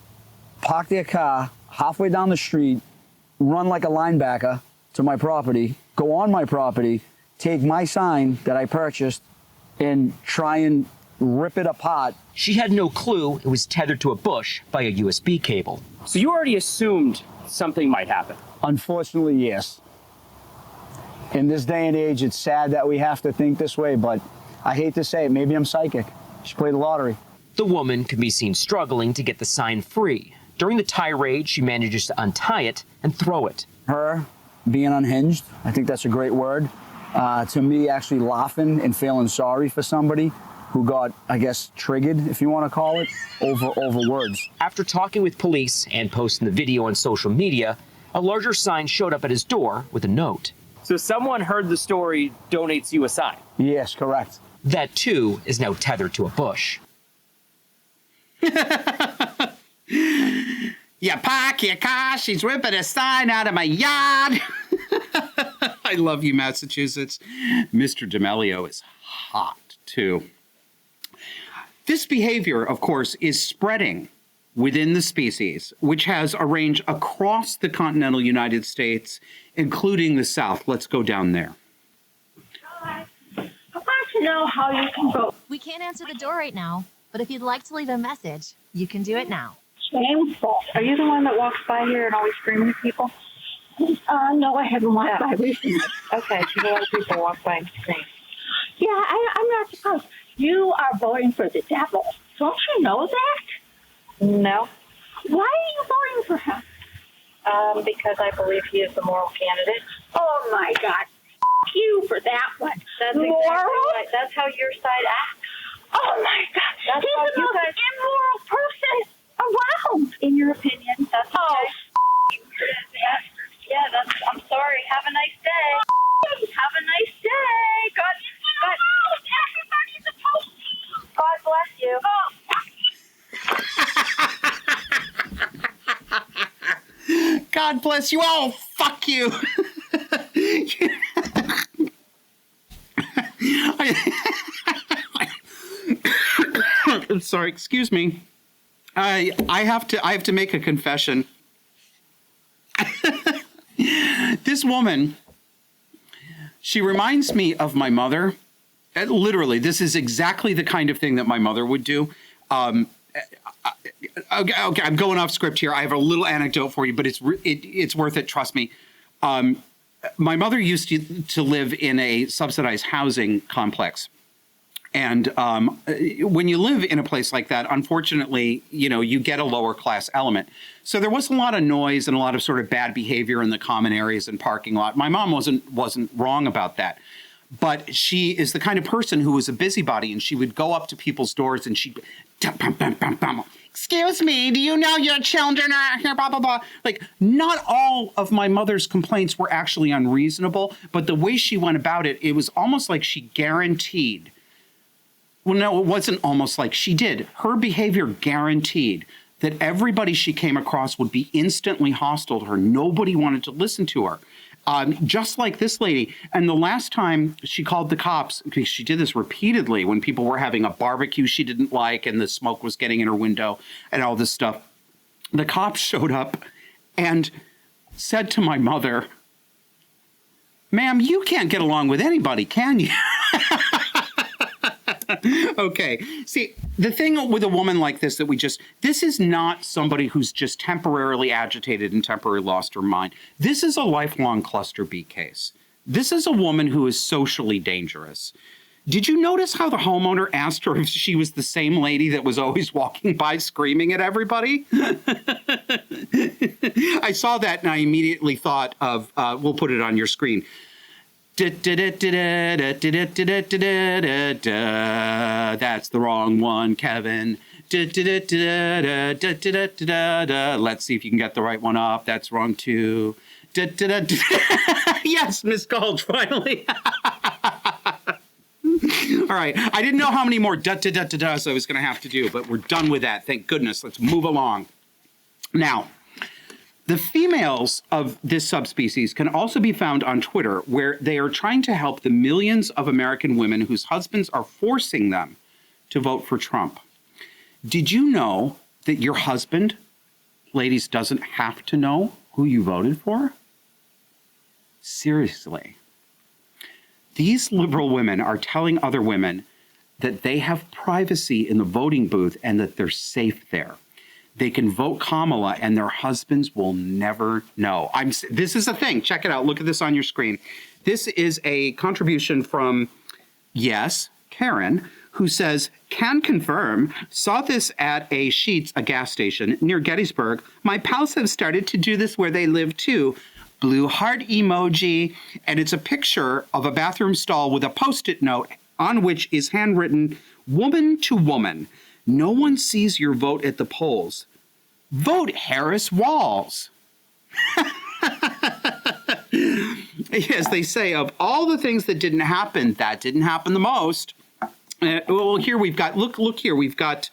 park their car halfway down the street, run like a linebacker to my property, go on my property, take my sign that I purchased, and try and rip it apart. She had no clue it was tethered to a bush by a USB cable. So you already assumed something might happen? Unfortunately, yes. In this day and age, it's sad that we have to think this way, but I hate to say it, maybe I'm psychic. She played the lottery. The woman can be seen struggling to get the sign free. During the tirade, she manages to untie it and throw it. Her being unhinged, I think that's a great word. To me, actually laughing and feeling sorry for somebody who got, I guess, triggered, if you want to call it, over words. After talking with police and posting the video on social media, a larger sign showed up at his door with a note. So someone heard the story, donates you a sign? Yes, correct. That, too, is now tethered to a bush. You park your car, she's ripping a sign out of my yard. I love you, Massachusetts. Mr. D'Amelio is hot, too. This behavior, of course, is spreading within the species, which has a range across the continental United States, including the South. Let's go down there. I want to know how you can vote. We can't answer the door right now, but if you'd like to leave a message, you can do it now. Shameful. Are you the one that walks by here and always screaming at people? No, I haven't walked by recently. Okay, so a lot of people walk by and scream. Yeah, I'm not supposed. You are voting for the devil. Don't you know that? No. Why are you voting for him? Because I believe he is the moral candidate. Oh, my God. F you for that one. That's moral? Exactly right. That's how your side acts. Oh, my God. That's he's the most immoral person around. In your opinion, that's okay. Oh, yeah, that's, I'm sorry. Have a nice day. Have a nice day. God bless you. God bless you. Oh, fuck you. I'm sorry. Excuse me. I have to make a confession. This woman, she reminds me of my mother. Literally, this is exactly the kind of thing that my mother would do. Okay, I'm going off script here. I have a little anecdote for you, but it's worth it. Trust me. My mother used to live in a subsidized housing complex. And when you live in a place like that, unfortunately, you get a lower class element. So there was a lot of noise and a lot of sort of bad behavior in the common areas and parking lot. My mom wasn't wrong about that. But she is the kind of person who was a busybody, and she would go up to people's doors and she'd, excuse me, do you know your children are here, blah, blah, blah. Like, not all of my mother's complaints were actually unreasonable, but the way she went about it, it was almost like she guaranteed. Well, no, it wasn't almost like she did. Her behavior guaranteed that everybody she came across would be instantly hostile to her. Nobody wanted to listen to her. Just like this lady. And the last time she called the cops, because she did this repeatedly when people were having a barbecue she didn't like and the smoke was getting in her window and all this stuff, the cops showed up and said to my mother, "Ma'am, you can't get along with anybody, can you?" Okay. See, the thing with a woman like this this is not somebody who's just temporarily agitated and temporarily lost her mind. This is a lifelong cluster B case. This is a woman who is socially dangerous. Did you notice how the homeowner asked her if she was the same lady that was always walking by screaming at everybody? I saw that and I immediately thought of, we'll put it on your screen. That's the wrong one, Kevin. Let's see if you can get the right one up. That's wrong too. Yes, Miss Gulch, finally. All right. I didn't know how many more so I was going to have to do, but we're done with that. Thank goodness. Let's move along. Now, the females of this subspecies can also be found on Twitter, where they are trying to help the millions of American women whose husbands are forcing them to vote for Trump. Did you know that your husband, ladies, doesn't have to know who you voted for? Seriously. These liberal women are telling other women that they have privacy in the voting booth and that they're safe there. They can vote Kamala and their husbands will never know. This is a thing. Check it out. Look at this on your screen. This is a contribution from, yes, Karen, who says, "Can confirm, saw this at a Sheetz, a gas station near Gettysburg. My pals have started to do this where they live too." Blue heart emoji. And it's a picture of a bathroom stall with a Post-it note on which is handwritten, "Woman to woman. No one sees your vote at the polls. Vote Harris Walls." As they say, of all the things that didn't happen, that didn't happen the most. Well, here we've got, look here, we've got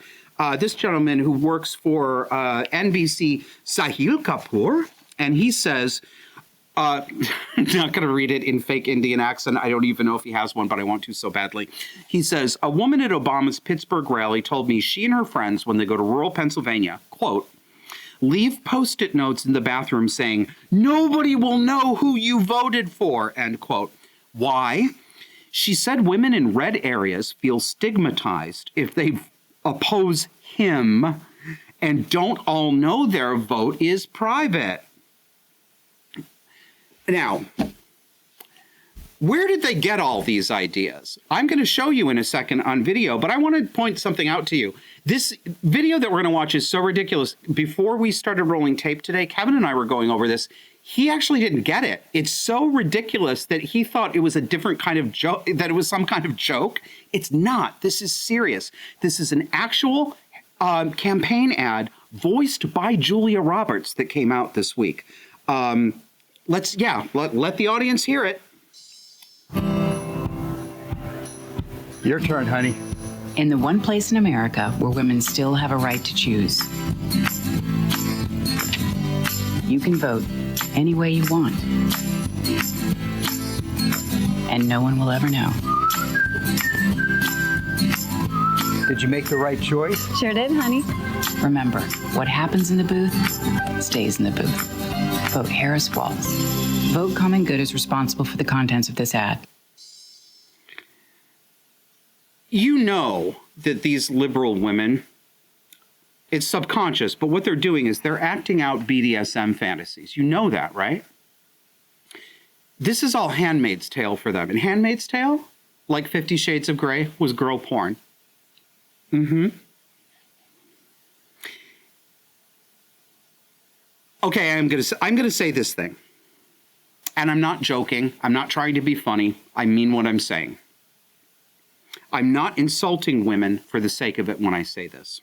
this gentleman who works for NBC, Sahil Kapoor, and he says, I'm not going to read it in fake Indian accent. I don't even know if he has one, but I want to so badly. He says, "A woman at Obama's Pittsburgh rally told me she and her friends, when they go to rural Pennsylvania, quote, leave Post-it notes in the bathroom saying, 'Nobody will know who you voted for,' end quote. Why? She said women in red areas feel stigmatized if they oppose him and don't all know their vote is private." Now, where did they get all these ideas? I'm going to show you in a second on video, but I want to point something out to you. This video that we're going to watch is so ridiculous. Before we started rolling tape today, Kevin and I were going over this. He actually didn't get it. It's so ridiculous that he thought it was a different kind of joke, that it was some kind of joke. It's not. This is serious. This is an actual campaign ad voiced by Julia Roberts that came out this week. Let the audience hear it. Your turn, honey. In the one place in America where women still have a right to choose, you can vote any way you want, and no one will ever know. Did you make the right choice? Sure did, honey. Remember, what happens in the booth stays in the booth. Vote Harris Walls. Vote Common Good is responsible for the contents of this ad. You know that these liberal women, it's subconscious, but what they're doing is they're acting out BDSM fantasies. You know that, right? This is all Handmaid's Tale for them. And Handmaid's Tale, like 50 Shades of Grey, was girl porn. Okay, I'm gonna say this thing. And I'm not joking. I'm not trying to be funny. I mean what I'm saying. I'm not insulting women for the sake of it when I say this.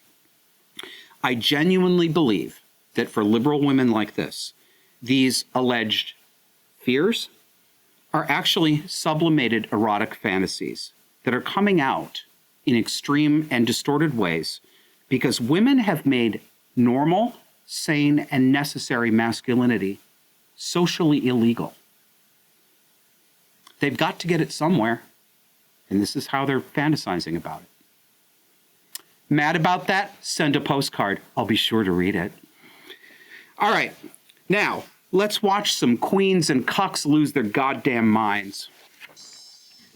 I genuinely believe that for liberal women like this, these alleged fears are actually sublimated erotic fantasies that are coming out in extreme and distorted ways because women have made normal, sane, and necessary masculinity socially illegal. They've got to get it somewhere, and this is how they're fantasizing about it. Mad about that? Send a postcard. I'll be sure to read it. All right, now let's watch some queens and cucks lose their goddamn minds.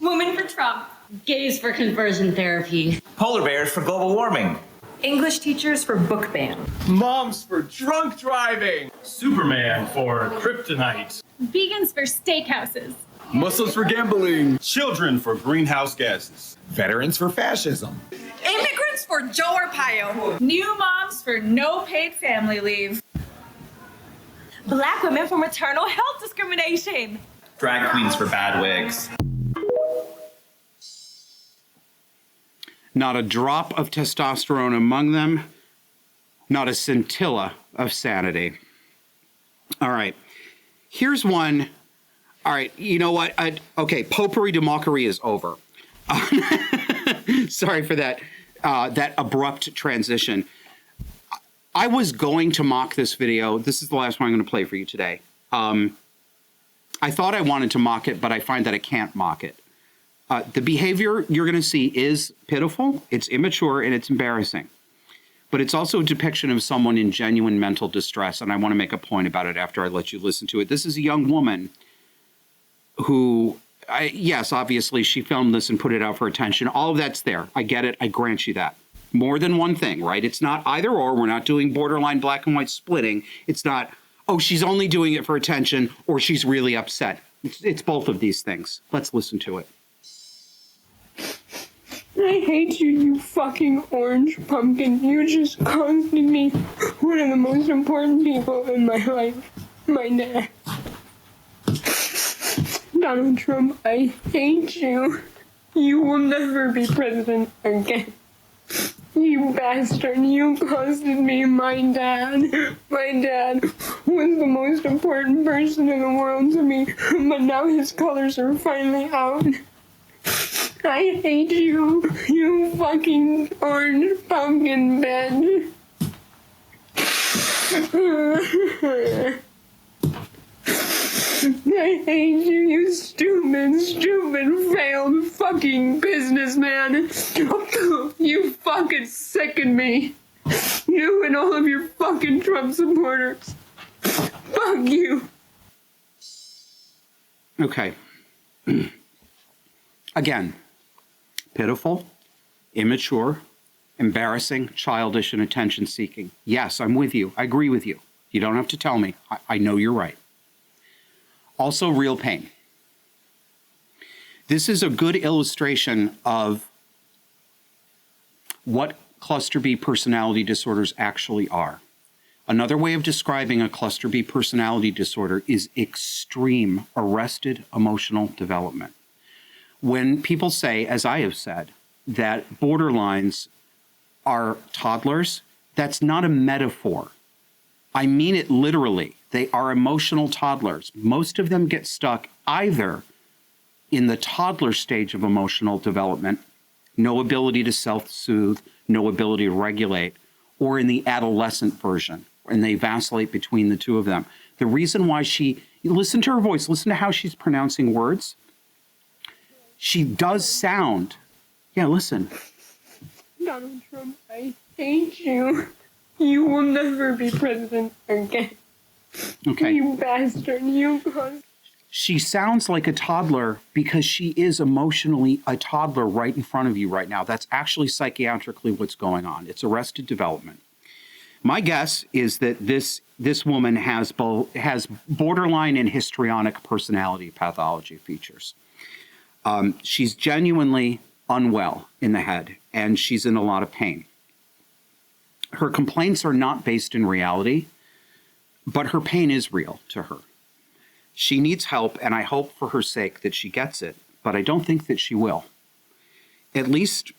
Women for Trump. Gays for conversion therapy. Polar bears for global warming. English teachers for book ban. Moms for drunk driving. Superman for kryptonite. Vegans for steakhouses. Muslims for gambling. Children for greenhouse gases. Veterans for fascism. Immigrants for Joe Arpaio. New moms for no paid family leave. Black women for maternal health discrimination. Drag queens for bad wigs. Not a drop of testosterone among them, not a scintilla of sanity. All right, here's one. All right, you know what? Okay, potpourri de mockery is over. Sorry for that abrupt transition. I was going to mock this video. This is the last one I'm going to play for you today. I thought I wanted to mock it, but I find that I can't mock it. The behavior you're going to see is pitiful, it's immature, and it's embarrassing. But it's also a depiction of someone in genuine mental distress, and I want to make a point about it after I let you listen to it. This is a young woman who, yes, obviously, she filmed this and put it out for attention. All of that's there. I get it. I grant you that. More than one thing, right? It's not either or. We're not doing borderline black and white splitting. It's not, oh, she's only doing it for attention or she's really upset. It's both of these things. Let's listen to it. I hate you, you fucking orange pumpkin. You just costed me one of the most important people in my life, my dad. Donald Trump, I hate you. You will never be president again. You bastard, you costed me my dad. My dad was the most important person in the world to me, but now his colors are finally out. I hate you, you fucking orange pumpkin bed. I hate you, you stupid, failed fucking businessman. You fucking sicken me. You and all of your fucking Trump supporters. Fuck you. Okay. Again, pitiful, immature, embarrassing, childish, and attention-seeking. Yes, I'm with you. I agree with you. You don't have to tell me. I know you're right. Also, real pain. This is a good illustration of what cluster B personality disorders actually are. Another way of describing a cluster B personality disorder is extreme arrested emotional development. When people say, as I have said, that borderlines are toddlers, that's not a metaphor. I mean it literally. They are emotional toddlers. Most of them get stuck either in the toddler stage of emotional development, no ability to self-soothe, no ability to regulate, or in the adolescent version, and they vacillate between the two of them. The reason why listen to her voice, listen to how she's pronouncing words. She does sound, yeah, listen. Donald Trump, I hate you. You will never be president again. Okay. You bastard, you caused. She sounds like a toddler because she is emotionally a toddler right in front of you right now. That's actually psychiatrically what's going on. It's arrested development. My guess is that this woman has borderline and histrionic personality pathology features. She's genuinely unwell in the head, and she's in a lot of pain. Her complaints are not based in reality, but her pain is real to her. She needs help, and I hope for her sake that she gets it, but I don't think that she will. At least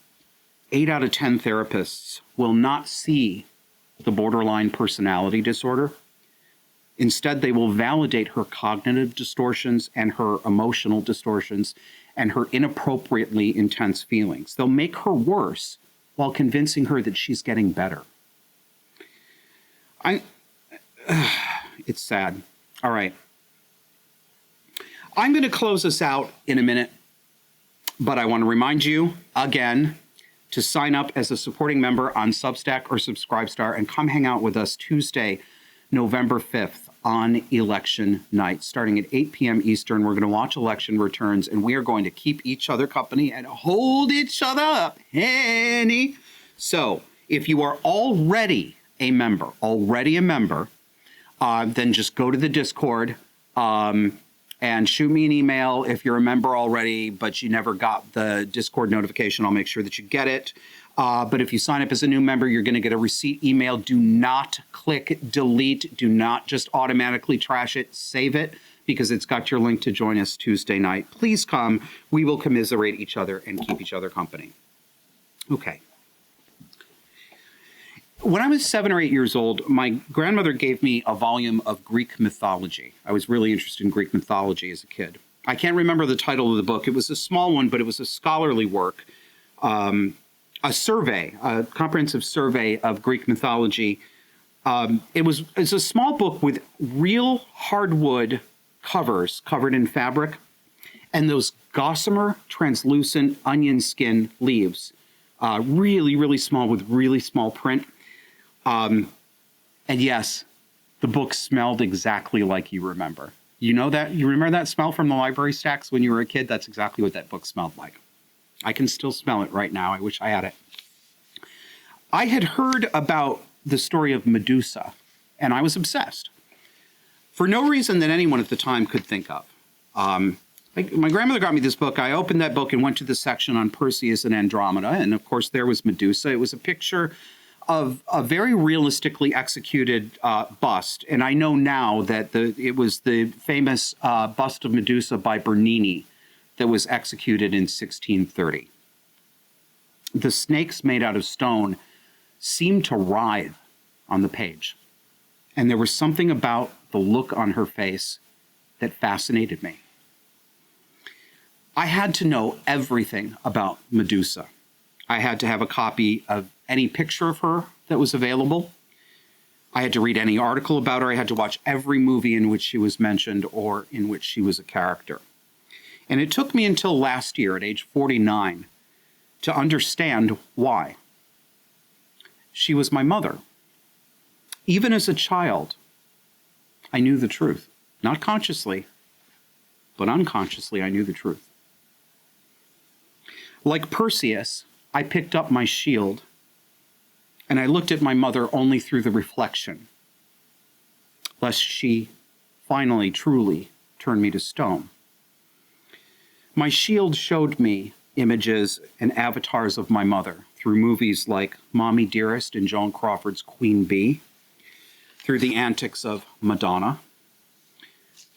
8 out of 10 therapists will not see the borderline personality disorder. Instead, they will validate her cognitive distortions and her emotional distortions and her inappropriately intense feelings. They'll make her worse while convincing her that she's getting better. It's sad. All right. I'm going to close us out in a minute, but I want to remind you again to sign up as a supporting member on Substack or Subscribestar and come hang out with us Tuesday, November 5th on election night. Starting at 8 p.m. Eastern, we're going to watch election returns, and we are going to keep each other company and hold each other up. Henny. So if you are already a member, then just go to the Discord and shoot me an email if you're a member already, but you never got the Discord notification. I'll make sure that you get it. But if you sign up as a new member, you're going to get a receipt email. Do not click delete. Do not just automatically trash it. Save it, because it's got your link to join us Tuesday night. Please come. We will commiserate each other and keep each other company. Okay. When I was 7 or 8 years old, my grandmother gave me a volume of Greek mythology. I was really interested in Greek mythology as a kid. I can't remember the title of the book. It was a small one, but it was a scholarly work, a survey, a comprehensive survey of Greek mythology. It's a small book with real hardwood covers covered in fabric and those gossamer, translucent onion skin leaves, really, really small with really small print. And yes, the book smelled exactly like you remember. You know that? You remember that smell from the library stacks when you were a kid? That's exactly what that book smelled like. I can still smell it right now. I wish I had it. I had heard about the story of Medusa, and I was obsessed for no reason that anyone at the time could think of. My grandmother got me this book. I opened that book and went to the section on Perseus and Andromeda, and of course there was Medusa. It was a picture of a very realistically executed bust, and I know now that it was the famous bust of Medusa by Bernini that was executed in 1630. The snakes made out of stone seemed to writhe on the page, and there was something about the look on her face that fascinated me. I had to know everything about Medusa. I had to have a copy of any picture of her that was available. I had to read any article about her. I had to watch every movie in which she was mentioned or in which she was a character. And it took me until last year, at age 49, to understand why. She was my mother. Even as a child, I knew the truth. Not consciously, but unconsciously, I knew the truth. Like Perseus, I picked up my shield and I looked at my mother only through the reflection, lest she finally, truly turn me to stone. My shield showed me images and avatars of my mother through movies like Mommy Dearest and Joan Crawford's Queen Bee, through the antics of Madonna,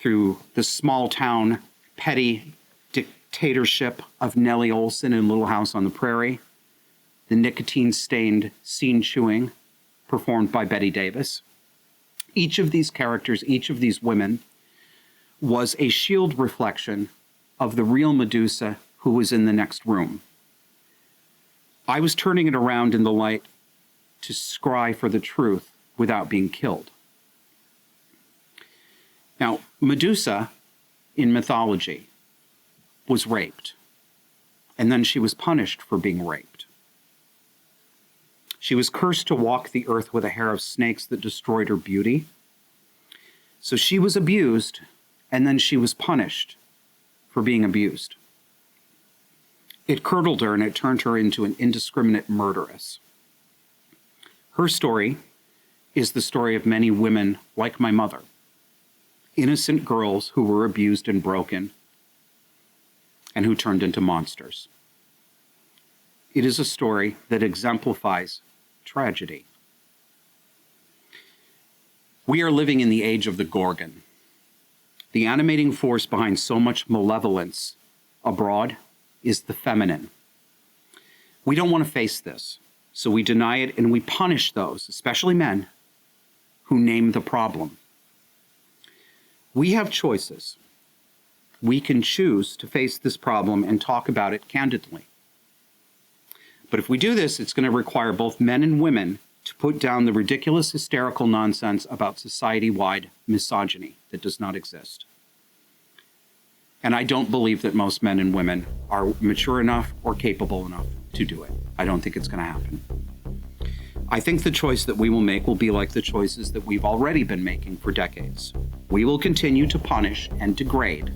through the small town petty dictatorship of Nellie Olson in Little House on the Prairie, the nicotine-stained scene chewing performed by Bette Davis. Each of these characters, each of these women, was a shield reflection of the real Medusa who was in the next room. I was turning it around in the light to scry for the truth without being killed. Now, Medusa, in mythology, was raped, and then she was punished for being raped. She was cursed to walk the earth with a hair of snakes that destroyed her beauty. So she was abused, and then she was punished for being abused. It curdled her, and it turned her into an indiscriminate murderess. Her story is the story of many women like my mother, innocent girls who were abused and broken, and who turned into monsters. It is a story that exemplifies tragedy. We are living in the age of the gorgon. The animating force behind so much malevolence abroad is the feminine. We don't want to face this, so we deny it and we punish those, especially men, who name the problem. We have choices. We can choose to face this problem and talk about it candidly. But if we do this, it's going to require both men and women to put down the ridiculous, hysterical nonsense about society-wide misogyny that does not exist. And I don't believe that most men and women are mature enough or capable enough to do it. I don't think it's going to happen. I think the choice that we will make will be like the choices that we've already been making for decades. We will continue to punish and degrade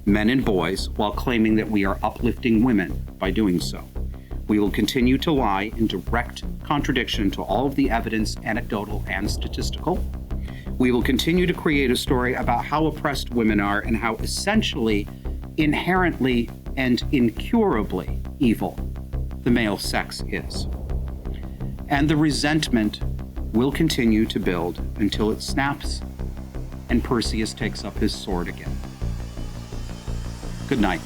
men and boys while claiming that we are uplifting women by doing so. We will continue to lie in direct contradiction to all of the evidence, anecdotal and statistical. We will continue to create a story about how oppressed women are and how essentially, inherently, and incurably evil the male sex is. And the resentment will continue to build until it snaps and Perseus takes up his sword again. Good night.